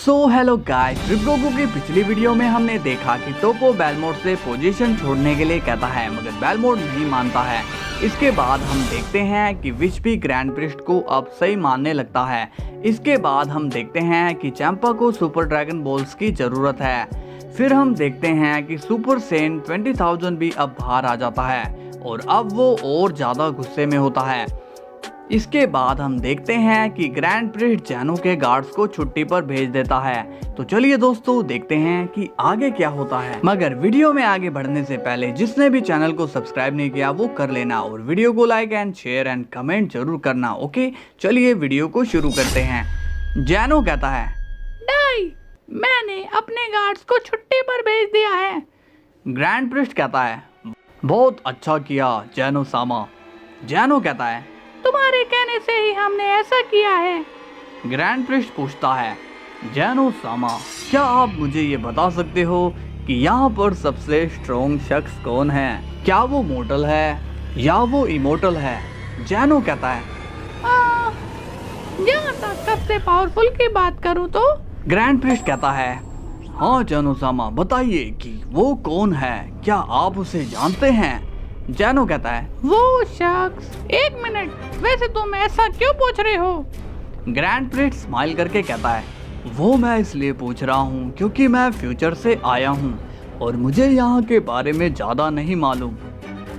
Hello guys, रिब्रोगो की पिछली video में हमने देखा कि टोको बेलमोट से पोजीशन छोड़ने के लिए कहता है, मगर बेलमोट नहीं मानता है। इसके बाद हम देखते हैं कि विच भी ग्रैंड प्रिस्ट को अब सही मानने लगता है। इसके बाद हम देखते हैं कि चैंपा को सुपर ड्रैगन बॉल्स की ज़रूरत है। फिर हम देखते हैं कि सुपर सेन 20,000 भी अब बाहर आ जाता है और अब वो और ज़्यादा गुस्से में होता है। इसके बाद हम देखते हैं कि ग्रैंड प्रिस्ट जैनो के गार्ड्स को छुट्टी पर भेज देता है। तो चलिए दोस्तों, देखते हैं कि आगे क्या होता है। मगर वीडियो में आगे बढ़ने से पहले जिसने भी चैनल को सब्सक्राइब नहीं किया वो कर लेना और वीडियो को like and share and comment जरूर करना। ओके, चलिए वीडियो को शुरू करते हैं। जैनो कहता है, डाई, मैंने अपने गार्ड्स को छुट्टी पर भेज दिया है। ग्रैंड प्रिस्ट कहता है, बहुत अच्छा किया जैनो सामा। जैनो कहता है, तुम्हारे कहने से ही हमने ऐसा किया है। ग्रैंड प्रिस्ट पूछता है, जैनो सामा, क्या आप मुझे ये बता सकते हो कि यहाँ पर सबसे स्ट्रॉन्ग शख्स कौन है? क्या वो मोर्टल है या वो इमोर्टल है? जैनो कहता है, जहाँ तक सबसे पावरफुल की बात करूँ तो ग्रैंड प्रिस्ट कहता है, हाँ जैनो सामा, बताइए कि वो कौन है, क्या आप उसे जानते हैं? जैनो कहता है, वो शख्स, एक मिनट, वैसे तुम ऐसा क्यों पूछ रहे हो? ग्रैंड प्रिस्ट स्माइल करके कहता है, वो मैं इसलिए पूछ रहा हूँ क्योंकि मैं फ्यूचर से आया हूँ और मुझे यहाँ के बारे में ज्यादा नहीं मालूम।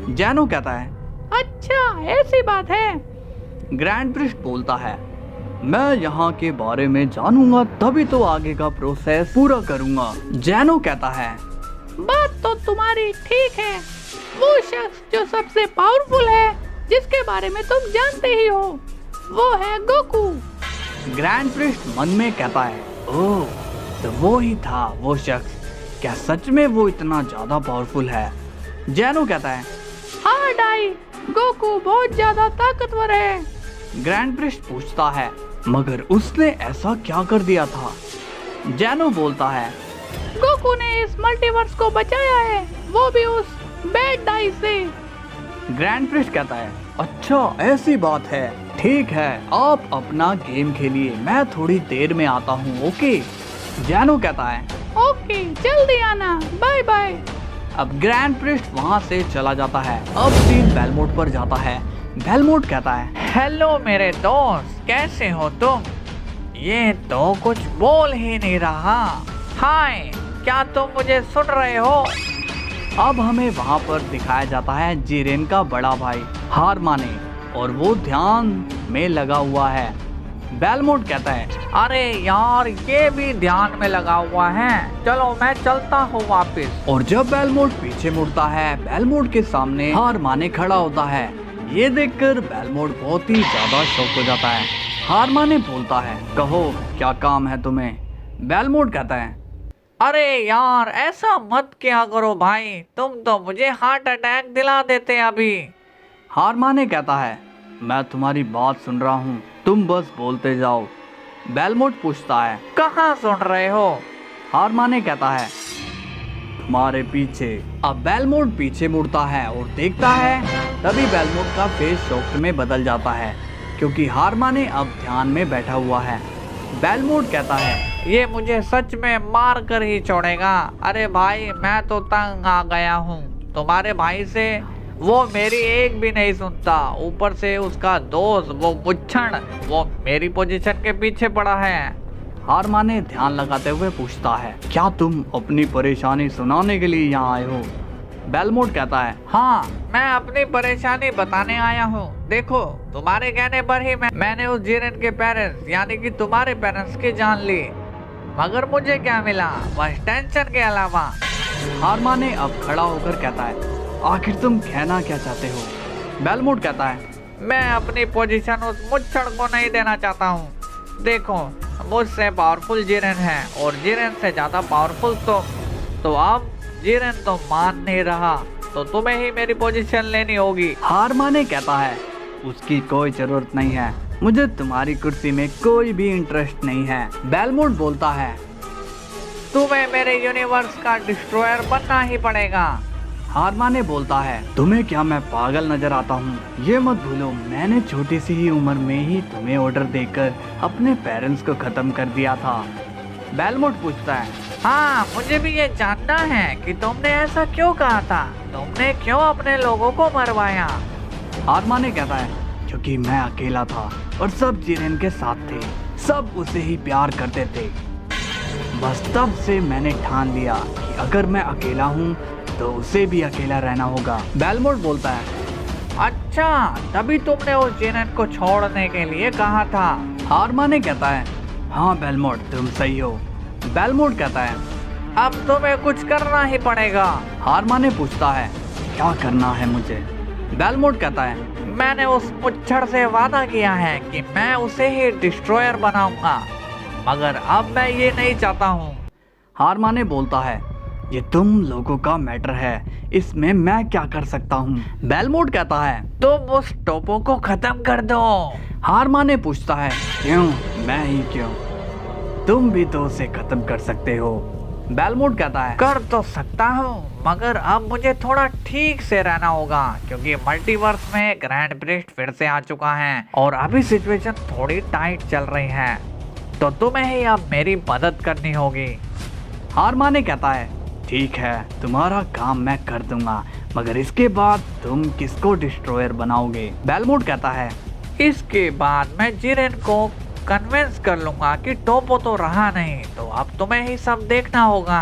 जैनो कहता है, अच्छा ऐसी बात है। ग्रैंड प्रिस्ट बोलता है, मैं यहाँ के बारे में जानूंगा तभी तो आगे का प्रोसेस पूरा करूंगा। जैनो कहता है, बात तो तुम्हारी ठीक है। वो शख्स जो सबसे पावरफुल है, जिसके बारे में तुम जानते ही हो, वो है गोकू। ग्रैंड प्रिस्ट मन में कहता है, ओह, तो वो ही था वो शख्स। क्या सच में वो इतना ज्यादा पावरफुल है? जैनो कहता है, हाँ डाई, गोकू बहुत ज्यादा ताकतवर है। ग्रैंड प्रिस्ट पूछता है, मगर उसने ऐसा क्या कर दिया था? जैनो बोलता है, गोकू ने इस मल्टीवर्स को बचाया है, वो भी उस बैड डाई से। ग्रैंड प्रिस्ट कहता है, अच्छा ऐसी बात है, ठीक है, आप अपना गेम खेलिए, मैं थोड़ी देर में आता हूँ। ओके। जैनो कहता है, ओके, जल्दी आना, बाय बाय। अब ग्रैंड प्रिस्ट वहाँ से चला जाता है। अब सीन बेलमोट पर जाता है। बेलमोट कहता है, हेलो मेरे दोस्त, कैसे हो तुम? ये तो कुछ बोल ही नहीं रहा। हाय, क्या तुम मुझे सुन रहे हो? अब हमें वहाँ पर दिखाया जाता है जिरेन का बड़ा भाई हारमाने, और वो ध्यान में लगा हुआ है। बेलमोट कहता है, अरे यार, ये भी ध्यान में लगा हुआ है, चलो मैं चलता हूँ वापस। और जब बेलमोट पीछे मुड़ता है, बेलमोट के सामने हारमाने खड़ा होता है। ये देखकर बेलमोट बहुत ही ज्यादा शॉक हो जाता है। हारमाने बोलता है, कहो क्या काम है तुम्हें? बेलमोट कहता है, अरे यार, ऐसा मत किया करो भाई, तुम तो मुझे हार्ट अटैक दिला देते अभी। हारमाने कहता है, मैं तुम्हारी बात सुन रहा हूँ, तुम बस बोलते जाओ। बेलमोट पूछता है, कहाँ सुन रहे हो? हारमाने कहता है, तुम्हारे पीछे। अब बेलमोट पीछे मुड़ता है और देखता है, तभी बेलमोट का फेस शॉक में बदल जाता है क्योंकि हारमाने अब ध्यान में बैठा हुआ है। बेलमोट कहता है, ये मुझे सच में मार कर ही छोड़ेगा। अरे भाई, मैं तो तंग आ गया हूँ तुम्हारे भाई से, वो मेरी एक भी नहीं सुनता, ऊपर से उसका दोस्त वो मुच्छड़, वो मेरी पोजीशन के पीछे पड़ा है। हारमाने ध्यान लगाते हुए पूछता है, क्या तुम अपनी परेशानी सुनाने के लिए यहाँ आए हो? बेलमोट कहता है, हाँ, मैं अपनी परेशानी बताने आया हूँ। देखो, तुम्हारे कहने पर ही मैंने उस जिरेन के पेरेंट्स यानी कि तुम्हारे पेरेंट्स की जान ली, मगर मुझे क्या मिला? बस टेंशन के अलावा। हारमाने अब खड़ा होकर कहता है, आखिर तुम कहना क्या चाहते हो? बेलमोट कहता है, मैं अपनी पोजीशन उस मुच्छड़ को नहीं देना चाहता हूँ। देखो, मुझसे पावरफुल जिरेन है और जिरेन से ज्यादा पावरफुल तो अब जिरेन तो मान नहीं रहा, तो तुम्हें ही मेरी पोजीशन लेनी होगी। हारमाने कहता है, उसकी कोई जरूरत नहीं है, मुझे तुम्हारी कुर्सी में कोई भी इंटरेस्ट नहीं है। बेलमोट बोलता है, तुम्हें मेरे यूनिवर्स का डिस्ट्रॉयर बनना ही पड़ेगा। हारमाने बोलता है, तुम्हें क्या मैं पागल नजर आता हूँ? ये मत भूलो, मैंने छोटी सी ही उम्र में ही तुम्हें ऑर्डर देकर अपने पेरेंट्स को खत्म कर दिया था। बेलमोट पूछता है। हाँ, मुझे भी ये जानना है कि तुमने ऐसा क्यों कहा था। तुमने क्यों अपने लोगों को मरवाया? हारमाने कहता है क्योंकि मैं अकेला था और सब जिरेन के साथ थे, सब उसे ही प्यार करते थे। बस तब से मैंने ठान लिया कि अगर मैं अकेला हूँ तो उसे भी अकेला रहना होगा। बेलमोट बोलता है। अच्छा, तभी तुमने उस जिरेन को छोड़ने के लिए कहा था। हारमाने कहता है हाँ बेलमोट, तुम सही हो। बेलमोट कहता है अब तुम्हें कुछ करना ही पड़ेगा। हारमाने पूछता है क्या करना है मुझे? बेलमोट कहता है मैंने उस मुच्छर से वादा किया है कि मैं उसे ही डिस्ट्रॉयर बनाऊंगा, मगर अब मैं ये नहीं चाहता हूँ। हारमाने बोलता है ये तुम लोगों का मैटर है, इसमें मैं क्या कर सकता हूँ? बेलमोट कहता है तुम उस टोपो को खत्म कर दो। हारमाने पूछता है क्यों? मैं ही क्यों? तुम भी तो उसे खत्म कर सकते हो। बेलमोट कहता है कर तो सकता हूँ, मगर अब मुझे थोड़ा ठीक से रहना होगा क्योंकि मल्टीवर्स में ग्रैंड प्रिस्ट फिर से आ चुका है और अभी सिचुएशन थोड़ी टाइट चल रही है, तो तुम्हें ही अब मेरी मदद करनी होगी। हारमाने कहता है ठीक है, तुम्हारा काम मैं कर दूंगा, मगर इसके बाद तुम किसको डिस्ट्रॉयर बनाओगे? बेलमोट कहता है इसके बाद मैं जिरेन को कन्विंस कर लूंगा कि टोपो तो रहा नहीं, तो अब तुम्हें ही सब देखना होगा।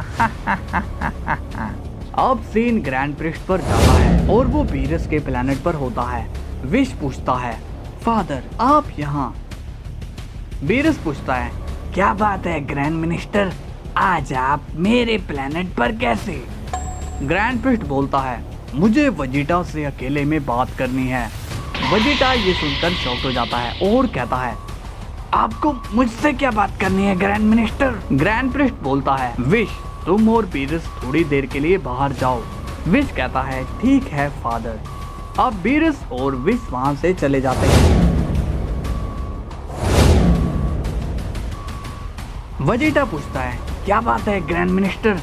अब सीन ग्रैंड प्रिस्ट पर जाता है और वो बीरस के प्लेनेट पर होता है। विश पूछता है फादर आप यहाँ? बीरस पूछता है क्या बात है ग्रैंड मिनिस्टर, आज आप मेरे प्लेनेट पर कैसे? ग्रैंड प्रिस्ट बोलता है मुझे वजीटा से अकेले में बात करनी है। वजीटा ये सुनकर शॉक हो जाता है और कहता है आपको मुझसे क्या बात करनी है ग्रैंड मिनिस्टर? ग्रैंड प्रिस्ट बोलता है विश तुम और बीरस थोड़ी देर के लिए बाहर जाओ। विश कहता है ठीक है फादर। अब बीरस और विश वहां से चले जाते हैं। वजीटा पूछता है क्या बात है ग्रैंड मिनिस्टर,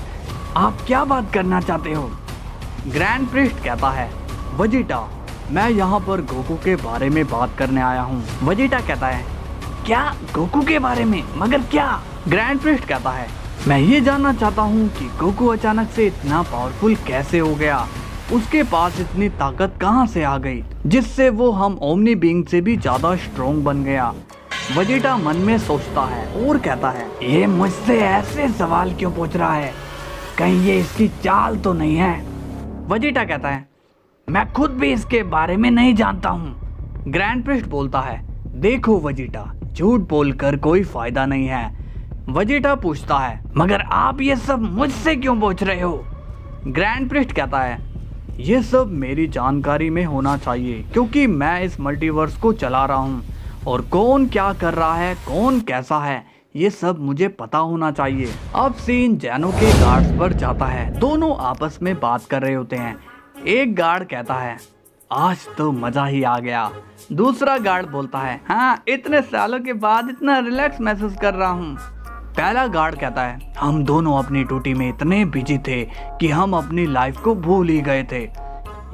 आप क्या बात करना चाहते हो? ग्रैंड प्रिस्ट कहता है वजीटा मैं यहाँ पर गोकू के बारे में बात करने आया हूँ। वजीटा कहता है क्या गोकू के बारे में, मगर क्या? ग्रैंड प्रिस्ट कहता है मैं ये जानना चाहता हूँ कि गोकू अचानक से इतना पावरफुल कैसे हो गया, उसके पास इतनी ताकत कहाँ से आ गई जिससे वो हम ओमनी बीइंग से भी ज्यादा स्ट्रॉन्ग बन गया। वजीटा मन में सोचता है और कहता है ये मुझसे ऐसे सवाल क्यों पूछ रहा है, कहीं ये इसकी चाल तो नहीं है? वजीटा कहता है मैं खुद भी इसके बारे में नहीं जानता हूँ। ग्रैंड प्रिस्ट बोलता है देखो वजीटा, झूठ बोलकर कोई फायदा नहीं है। वजीटा पूछता है मगर आप ये सब मुझसे क्यों पूछ रहे हो? ग्रैंड प्रिस्ट कहता है ये सब मेरी जानकारी में होना चाहिए क्योंकि मैं इस मल्टीवर्स को चला रहा हूँ और कौन क्या कर रहा है, कौन कैसा है, ये सब मुझे पता होना चाहिए। अब सीन जैनो के गार्ड्स पर जाता है। दोनों आपस में बात कर रहे होते हैं। एक गार्ड कहता है आज तो मजा ही आ गया। दूसरा गार्ड बोलता है हाँ इतने सालों के बाद इतना रिलैक्स महसूस कर रहा हूँ। पहला गार्ड कहता है हम दोनों अपनी ड्यूटी में इतने बिजी थे कि हम अपनी लाइफ को भूल ही गए थे,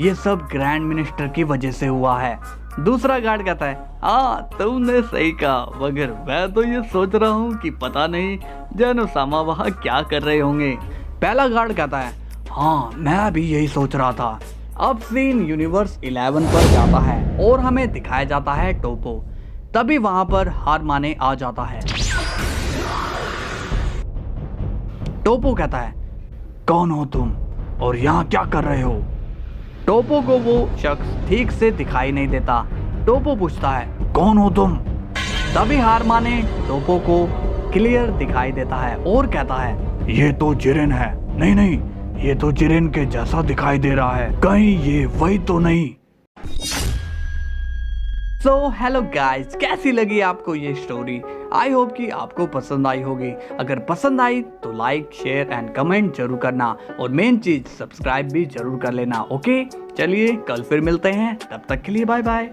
ये सब ग्रैंड मिनिस्टर की वजह से हुआ है। दूसरा गार्ड कहता है हाँ तुमने सही कहा, मगर मैं तो ये सोच रहा हूँ कि पता नहीं जैनो सामा वहाँ क्या कर रहे होंगे। पहला गार्ड कहता है हाँ मैं भी यही सोच रहा था। अब सीन यूनिवर्स 11 पर जाता है और हमें दिखाया जाता है टोपो। तभी वहां पर हारमाने आ जाता है। टोपो कहता है कौन हो तुम और यहाँ क्या कर रहे हो? टोपो को वो शख्स ठीक से दिखाई नहीं देता। टोपो पूछता है कौन हो तुम? तभी हारमाने टोपो को क्लियर दिखाई देता है और कहता है ये तो जिरेन है। नहीं नहीं, ये तो जिरेन के जैसा दिखाई दे रहा है, कहीं ये वही तो नहीं। सो हेलो गाइस, कैसी लगी आपको ये स्टोरी? आई होप कि आपको पसंद आई होगी। अगर पसंद आई तो लाइक शेयर एंड कमेंट जरूर करना और मेन चीज सब्सक्राइब भी जरूर कर लेना। ओके चलिए कल फिर मिलते हैं, तब तक के लिए बाय बाय।